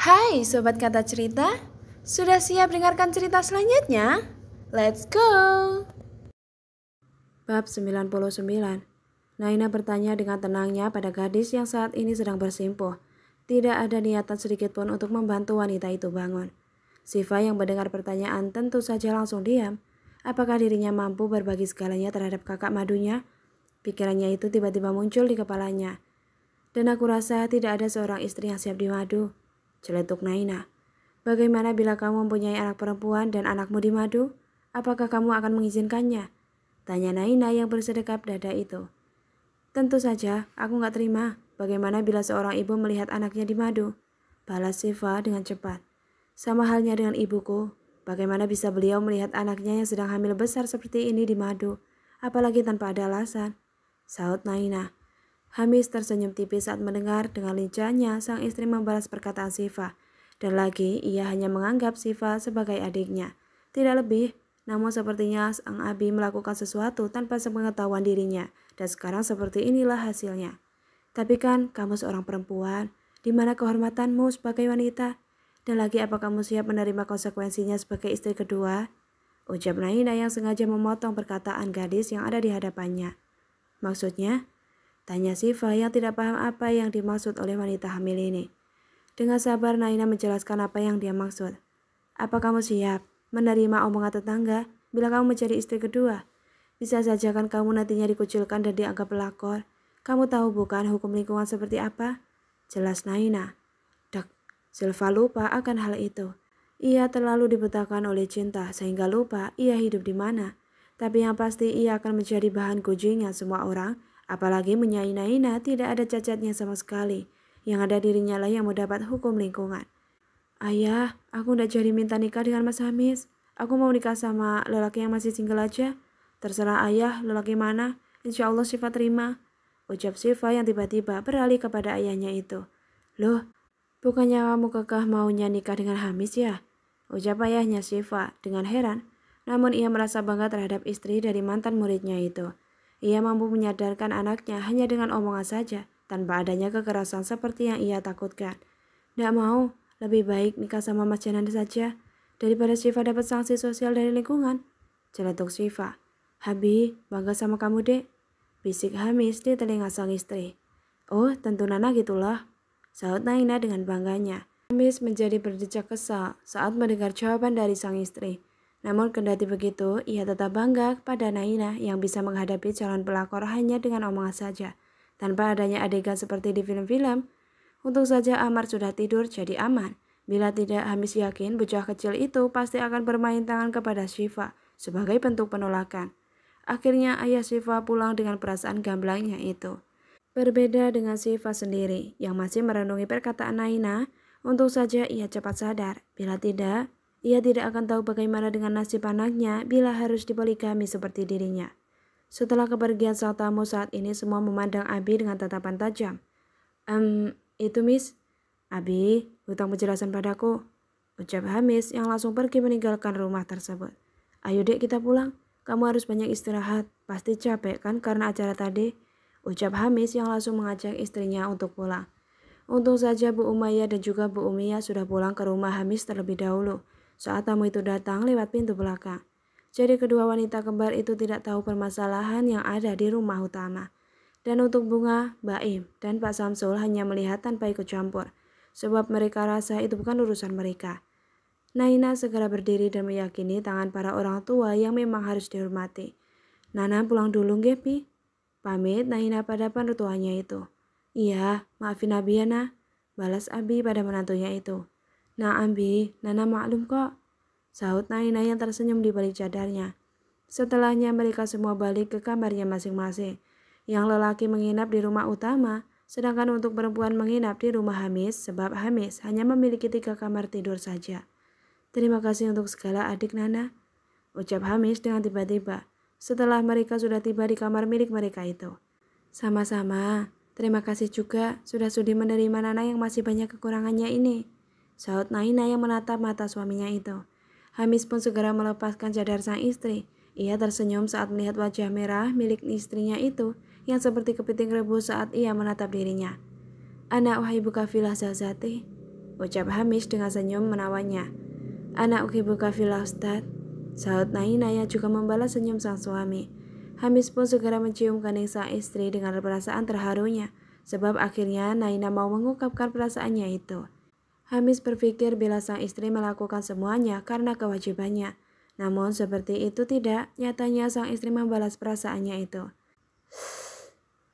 Hai Sobat Kata Cerita, sudah siap dengarkan cerita selanjutnya? Let's go! Bab 99. Naina bertanya dengan tenangnya pada gadis yang saat ini sedang bersimpuh. Tidak ada niatan sedikit pun untuk membantu wanita itu bangun. Siva yang mendengar pertanyaan tentu saja langsung diam. Apakah dirinya mampu berbagi segalanya terhadap kakak madunya? Pikirannya itu tiba-tiba muncul di kepalanya. Dan aku rasa tidak ada seorang istri yang siap di madu. Celetuk Naina. Bagaimana bila kamu mempunyai anak perempuan dan anakmu di madu? Apakah kamu akan mengizinkannya? Tanya Naina yang bersedekap dada itu. Tentu saja, aku gak terima. Bagaimana bila seorang ibu melihat anaknya di madu? Balas Siva dengan cepat. Sama halnya dengan ibuku. Bagaimana bisa beliau melihat anaknya yang sedang hamil besar seperti ini di madu? Apalagi tanpa ada alasan. Saut Naina. Hamis tersenyum tipis saat mendengar dengan lincahnya sang istri membalas perkataan Siva. Dan lagi, ia hanya menganggap Siva sebagai adiknya. Tidak lebih, namun sepertinya sang Abi melakukan sesuatu tanpa sepengetahuan dirinya. Dan sekarang seperti inilah hasilnya. Tapi kan kamu seorang perempuan, di mana kehormatanmu sebagai wanita? Dan lagi apa kamu siap menerima konsekuensinya sebagai istri kedua? Ucap Naina yang sengaja memotong perkataan gadis yang ada di hadapannya. Maksudnya? Tanya Siva yang tidak paham apa yang dimaksud oleh wanita hamil ini. Dengan sabar Naina menjelaskan apa yang dia maksud. Apa kamu siap menerima omongan tetangga bila kamu menjadi istri kedua? Bisa saja kan kamu nantinya dikucilkan dan dianggap pelakor. Kamu tahu bukan hukum lingkungan seperti apa? Jelas Naina. Dek, Silva lupa akan hal itu. Ia terlalu dibutakan oleh cinta sehingga lupa ia hidup di mana. Tapi yang pasti ia akan menjadi bahan gunjingan semua orang. Apalagi menyai Naina tidak ada cacatnya sama sekali. Yang ada dirinya lah yang mendapat hukum lingkungan. Ayah, aku udah jadi minta nikah dengan Mas Hamis. Aku mau nikah sama lelaki yang masih single aja. Terserah ayah, lelaki mana. Insya Allah Siva terima. Ucap Siva yang tiba-tiba beralih kepada ayahnya itu. Loh, bukannya kamu kekeh maunya nikah dengan Hamis ya? Ucap ayahnya Siva dengan heran. Namun ia merasa bangga terhadap istri dari mantan muridnya itu. Ia mampu menyadarkan anaknya hanya dengan omongan saja, tanpa adanya kekerasan seperti yang ia takutkan. Nggak mau, lebih baik nikah sama Mas Janan saja, daripada Siva dapat sanksi sosial dari lingkungan. Celetuk Siva. Habi, bangga sama kamu dek. Bisik Hamis di telinga sang istri. Oh, tentu Nana gitulah. Saut Naina dengan bangganya. Hamis menjadi berdecak kesal saat mendengar jawaban dari sang istri. Namun kendati begitu, ia tetap bangga pada Naina yang bisa menghadapi calon pelakor hanya dengan omongan saja, tanpa adanya adegan seperti di film-film. Untung saja Amar sudah tidur jadi aman. Bila tidak, Hamis yakin bocah kecil itu pasti akan bermain tangan kepada Siva sebagai bentuk penolakan. Akhirnya ayah Siva pulang dengan perasaan gamblangnya itu. Berbeda dengan Siva sendiri yang masih merenungi perkataan Naina, untung saja ia cepat sadar. Bila tidak, ia tidak akan tahu bagaimana dengan nasib anaknya bila harus dipoligami seperti dirinya. Setelah kepergian sang tamu saat ini semua memandang Abi dengan tatapan tajam. Itu Miss. Abi, hutang penjelasan padaku. Ucap Hamis yang langsung pergi meninggalkan rumah tersebut. Ayo dek kita pulang. Kamu harus banyak istirahat. Pasti capek kan karena acara tadi. Ucap Hamis yang langsung mengajak istrinya untuk pulang. Untung saja Bu Umayyah dan juga Bu Umiyah sudah pulang ke rumah Hamis terlebih dahulu saat tamu itu datang lewat pintu belakang. Jadi kedua wanita kembar itu tidak tahu permasalahan yang ada di rumah utama. Dan untuk Bunga, Baim, dan Pak Samsul hanya melihat tanpa ikut campur, sebab mereka rasa itu bukan urusan mereka. Naina segera berdiri dan meyakini tangan para orang tua yang memang harus dihormati. Nana pulang dulu Gepi. Pamit Naina pada penrutuannya itu. Iya, maafin Abi ya nah, balas Abi pada menantunya itu. Nah Abi, Nana maklum kok. Saut Naina yang tersenyum di balik cadarnya. Setelahnya mereka semua balik ke kamarnya masing-masing. Yang lelaki menginap di rumah utama, sedangkan untuk perempuan menginap di rumah Hamis sebab Hamis hanya memiliki 3 kamar tidur saja. Terima kasih untuk segala adik Nana, ucap Hamis dengan tiba-tiba setelah mereka sudah tiba di kamar milik mereka itu. Sama-sama, terima kasih juga sudah sudi menerima Nana yang masih banyak kekurangannya ini. Saut Naina yang menatap mata suaminya itu. Hamis pun segera melepaskan cadar sang istri. Ia tersenyum saat melihat wajah merah milik istrinya itu yang seperti kepiting rebus saat ia menatap dirinya. Anak wahai buka filah zazati. ucap Hamis dengan senyum menawannya. Anak ukibuka fillah Ustaz, sahut Naina yang juga membalas senyum sang suami. Hamis pun segera mencium kening sang istri dengan perasaan terharunya, sebab akhirnya Naina mau mengungkapkan perasaannya itu. Hamis berpikir bila sang istri melakukan semuanya karena kewajibannya. Namun seperti itu tidak, nyatanya sang istri membalas perasaannya itu.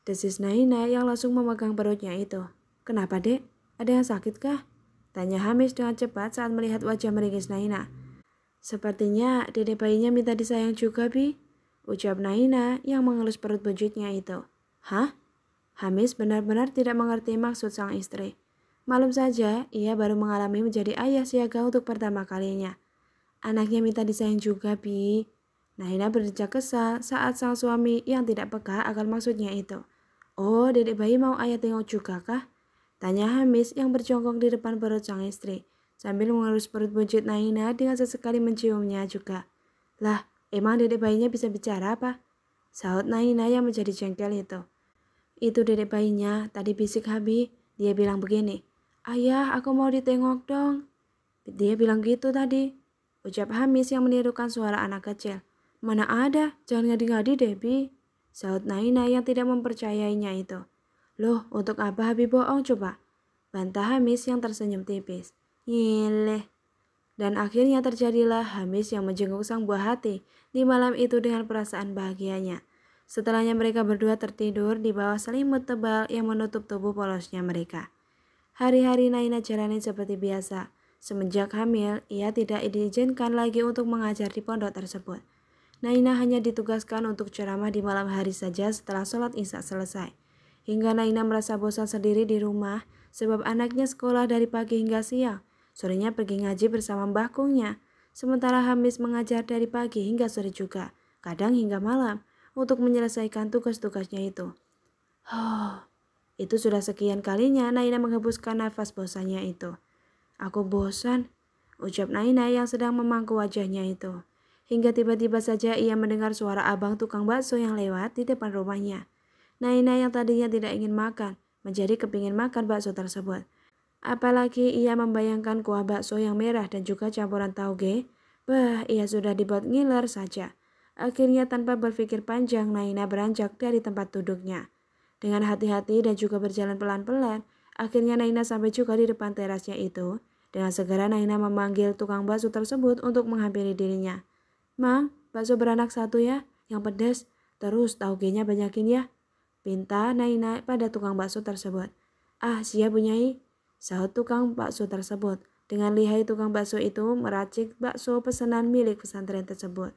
Desis Naina yang langsung memegang perutnya itu. Kenapa dek? Ada yang sakit kah? Tanya Hamis dengan cepat saat melihat wajah meringis Naina. Sepertinya dedek bayinya minta disayang juga, Bi. Ucap Naina yang mengelus perut bujutnya itu. Hah? Hamis benar-benar tidak mengerti maksud sang istri. Malum saja, ia baru mengalami menjadi ayah siaga untuk pertama kalinya. Anaknya minta disayang juga, Bi. Naina berdecak kesal saat sang suami yang tidak peka akan maksudnya itu. Oh, dedek bayi mau ayah tengok juga kah? Tanya Hamis yang berjongkok di depan perut sang istri, sambil mengelus perut bujut Naina dengan sesekali menciumnya juga. Lah, emang dedek bayinya bisa bicara apa? Sahut Naina yang menjadi jengkel itu. Itu dedek bayinya, tadi bisik Habi. Dia bilang begini. Ayah, aku mau ditengok dong. Dia bilang gitu tadi. Ucap Hamis yang menirukan suara anak kecil. Mana ada, jangan ngadi-ngadi Debbie. Sahut Naina yang tidak mempercayainya itu. Loh, untuk apa Habi bohong coba? Bantah Hamis yang tersenyum tipis. Nyileh. Dan akhirnya terjadilah Hamis yang menjenguk sang buah hati di malam itu dengan perasaan bahagianya. Setelahnya mereka berdua tertidur di bawah selimut tebal yang menutup tubuh polosnya mereka. Hari-hari Naina jalani seperti biasa. Semenjak hamil, ia tidak diizinkan lagi untuk mengajar di pondok tersebut. Naina hanya ditugaskan untuk ceramah di malam hari saja setelah sholat isya selesai. Hingga Naina merasa bosan sendiri di rumah sebab anaknya sekolah dari pagi hingga siang. Sorenya pergi ngaji bersama mbah kungnya. Sementara Hamis mengajar dari pagi hingga sore juga, kadang hingga malam, untuk menyelesaikan tugas-tugasnya itu. Itu sudah sekian kalinya Naina menghembuskan nafas bosannya itu. Aku bosan, ucap Naina yang sedang memangku wajahnya itu. Hingga tiba-tiba saja ia mendengar suara abang tukang bakso yang lewat di depan rumahnya. Naina yang tadinya tidak ingin makan, menjadi kepingin makan bakso tersebut. Apalagi ia membayangkan kuah bakso yang merah dan juga campuran tauge. Ia sudah dibuat ngiler saja. Akhirnya tanpa berpikir panjang, Naina beranjak dari tempat duduknya. Dengan hati-hati dan juga berjalan pelan-pelan, akhirnya Naina sampai juga di depan terasnya itu. Dengan segera Naina memanggil tukang bakso tersebut untuk menghampiri dirinya. Mang, bakso beranak satu ya, yang pedas, terus taugenya banyakin ya. Pinta Naina pada tukang bakso tersebut. Ah, siap Bu Nyai, sahut tukang bakso tersebut. Dengan lihai tukang bakso itu meracik bakso pesanan milik pesantren tersebut.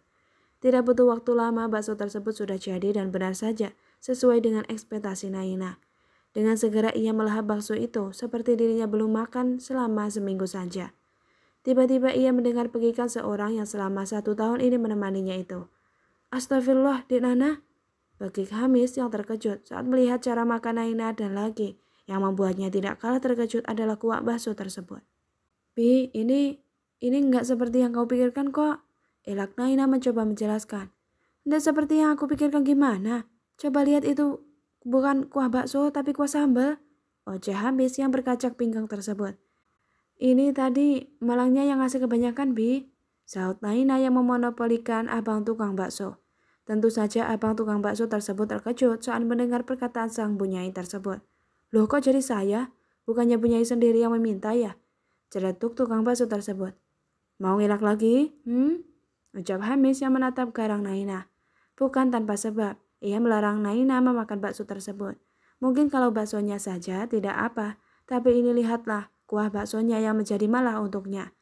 Tidak butuh waktu lama, bakso tersebut sudah jadi dan benar saja sesuai dengan ekspektasi Naina. Dengan segera ia melahap bakso itu seperti dirinya belum makan selama seminggu saja. Tiba-tiba ia mendengar pekikan seorang yang selama 1 tahun ini menemaninya itu. Astagfirullah, Dek Nana. Bekik Hamis yang terkejut saat melihat cara makan Naina dan lagi yang membuatnya tidak kalah terkejut adalah kuah bakso tersebut. Bi, ini enggak seperti yang kau pikirkan kok. Elak Naina mencoba menjelaskan. Enggak seperti yang aku pikirkan gimana? Coba lihat itu bukan kuah bakso tapi kuah sambal. Ojeh Hamis yang berkacak pinggang tersebut. Ini tadi malangnya yang ngasih kebanyakan, Bi. Sahut Naina yang memonopolikan abang tukang bakso. Tentu saja abang tukang bakso tersebut terkejut saat mendengar perkataan sang bunyai tersebut. Loh kok jadi saya? Bukannya bunyai sendiri yang meminta ya? Celetuk tukang bakso tersebut. Mau ngilak lagi? Ucap Hamis yang menatap garang Naina. Bukan tanpa sebab. Ia melarang Naina memakan bakso tersebut. Mungkin kalau baksonya saja tidak apa, tapi ini lihatlah kuah baksonya yang menjadi malah untuknya.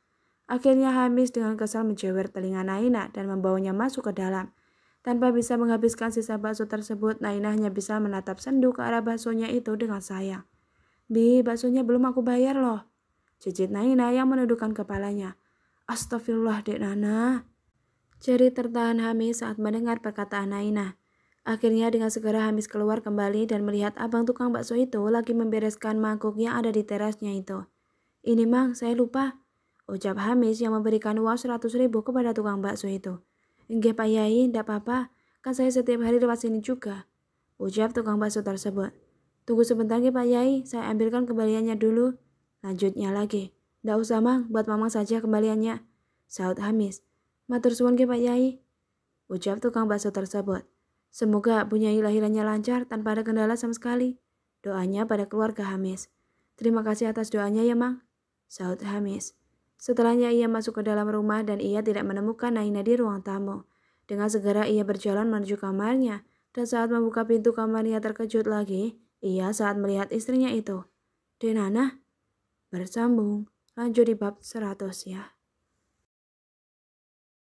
Akhirnya Hamis dengan kesal menjewer telinga Naina dan membawanya masuk ke dalam. Tanpa bisa menghabiskan sisa bakso tersebut, Naina hanya bisa menatap sendu ke arah baksonya itu dengan sayang. Bi, baksonya belum aku bayar loh. Cicit Naina yang menundukkan kepalanya. Astagfirullah, Dek Nana. Jerit tertahan Hamis saat mendengar perkataan Naina. Akhirnya dengan segera Hamis keluar kembali dan melihat abang tukang bakso itu lagi membereskan mangkuk yang ada di terasnya itu. Ini Mang, saya lupa. Ucap Hamis yang memberikan uang 100.000 kepada tukang bakso itu. Enggak Pak Yai, enggak apa-apa. Kan saya setiap hari lewat sini juga. Ucap tukang bakso tersebut. Tunggu sebentar ya Pak Yai, saya ambilkan kembaliannya dulu. Lanjutnya lagi. Ndak usah mang, buat mamang saja kembaliannya, sahut Hamis. Matur suwun ke Pak Yai, ucap tukang bakso tersebut. Semoga Bu Nyai lahirannya lancar tanpa ada kendala sama sekali. Doanya pada keluarga Hamis. Terima kasih atas doanya ya mang, sahut Hamis. Setelahnya ia masuk ke dalam rumah dan ia tidak menemukan Naina di ruang tamu. Dengan segera ia berjalan menuju kamarnya, dan saat membuka pintu kamarnya terkejut lagi, ia saat melihat istrinya itu. Denana? Bersambung, lanjut di bab 100 ya.